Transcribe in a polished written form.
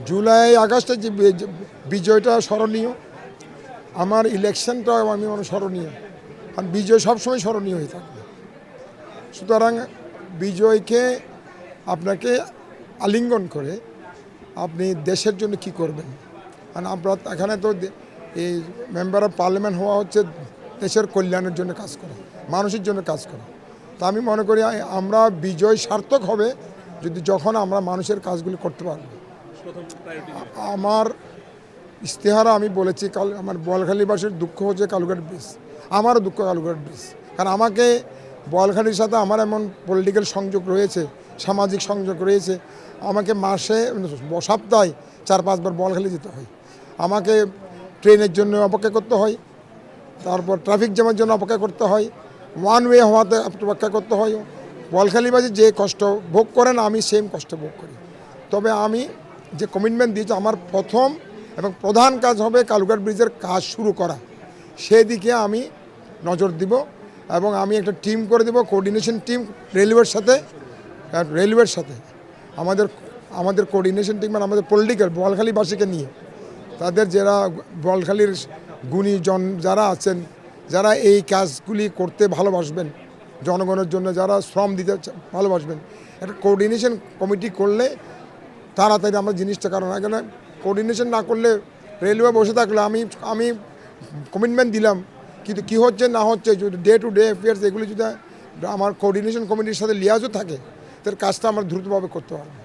জুলাই আগস্টে যে বিজয়টা স্মরণীয়, আমার ইলেকশনটাও আমি স্মরণীয়, কারণ বিজয় সবসময় স্মরণীয় হয়ে থাকবে। সুতরাং বিজয়কে আপনাকে আলিঙ্গন করে আপনি দেশের জন্য কি করবেন, কারণ আপনার এখানে তো এই মেম্বার অফ পার্লামেন্ট হওয়া হচ্ছে দেশের কল্যাণের জন্য কাজ করা, মানুষের জন্য কাজ করা। তা আমি মনে করি আমরা বিজয় সার্থক হবে যখন আমরা মানুষের কাজগুলি করতে পারব। আমার ইশতেহারে আমি বলেছি আমার বোয়ালখালীবাসীর দুঃখ হচ্ছে কালুঘাট ব্রিজ, আমারও দুঃখ কালুঘাট ব্রিজ, কারণ আমাকে বোয়ালখালীর সাথে আমার এমন পলিটিক্যাল সংযোগ রয়েছে, সামাজিক সংযোগ রয়েছে। আমাকে মাসে সপ্তাহে 4-5 বার বোয়ালখালী যেতে হয়, আমাকে ট্রেনের জন্য অপেক্ষা করতে হয়, তারপর ট্রাফিক জ্যামের জন্য অপেক্ষা করতে হয়, ওয়ান ওয়ে হওয়াতে অপেক্ষা করতে হয়। বোয়ালখালীবাসী যে কষ্ট ভোগ করেন আমি সেম কষ্ট ভোগ করি। তবে আমি যে কমিটমেন্ট দিয়েছি, আমার প্রথম এবং প্রধান কাজ হবে কালুঘাট ব্রিজের কাজ শুরু করা, সেদিকে আমি নজর দিব এবং আমি একটা টিম করে দেব, কোঅর্ডিনেশন টিম রেলওয়ের সাথে আমাদের কোঅর্ডিনেশন টিম মানে আমাদের পলিটিক্যাল বোয়ালখালীবাসীকে নিয়ে, তাদের যারা বোয়ালখালীর গুণীজন যারা আছেন, যারা এই কাজগুলি করতে ভালোবাসবেন, জনগণের জন্য যারা শ্রম দিতে ভালোবাসবেন, একটা কোঅর্ডিনেশন কমিটি করলে তাড়াতাড়ি আমরা জিনিসটা, কারণ এখানে কোঅর্ডিনেশন না করলে রেলওয়ে বসে থাকলে আমি কমিটমেন্ট দিলাম, কিন্তু কী হচ্ছে না হচ্ছে যদি ডে টু ডে অ্যাফেয়ার্স এগুলি যদি আমার কোঅর্ডিনেশন কমিটির সাথে লিয়াজও থাকে, তার কাজটা আমরা দ্রুতভাবে করতে পারবো।